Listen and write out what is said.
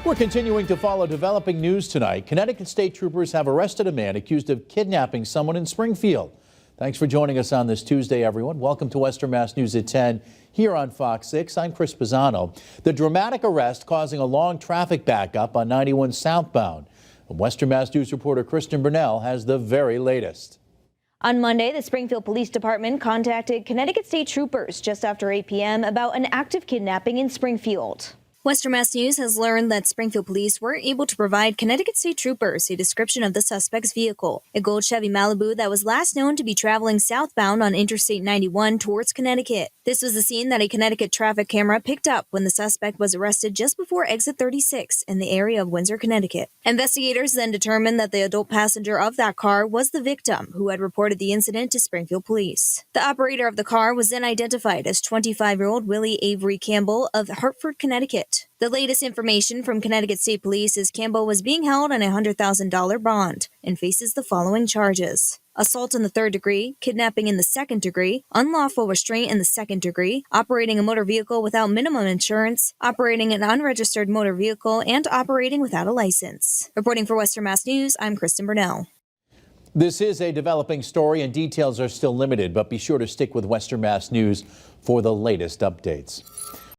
We're continuing to follow developing news tonight. Connecticut state troopers have arrested a man accused of kidnapping someone in Springfield. Thanks for joining us on this Tuesday, everyone. Welcome to Western Mass News at 10 here on Fox 6. I'm Chris Pisano. The dramatic arrest causing a long traffic backup on 91 southbound. Western Mass News reporter Kristen Burnell has the very latest. On Monday, the Springfield Police Department contacted Connecticut state troopers just after 8 p.m. about an active kidnapping in Springfield. Western Mass News has learned that Springfield police were able to provide Connecticut state troopers a description of the suspect's vehicle, a gold Chevy Malibu that was last known to be traveling southbound on Interstate 91 towards Connecticut. This was the scene that a Connecticut traffic camera picked up when the suspect was arrested just before exit 36 in the area of Windsor, Connecticut. Investigators then determined that the adult passenger of that car was the victim, who had reported the incident to Springfield police. The operator of the car was then identified as 25-year-old Willie Avery Campbell of Hartford, Connecticut. The latest information from Connecticut State Police is Campbell was being held on a $100,000 bond and faces the following charges: assault in the third degree, kidnapping in the second degree, unlawful restraint in the second degree, operating a motor vehicle without minimum insurance, operating an unregistered motor vehicle, and operating without a license. Reporting for Western Mass News, I'm Kristen Burnell. This is a developing story and details are still limited, but be sure to stick with Western Mass News for the latest updates.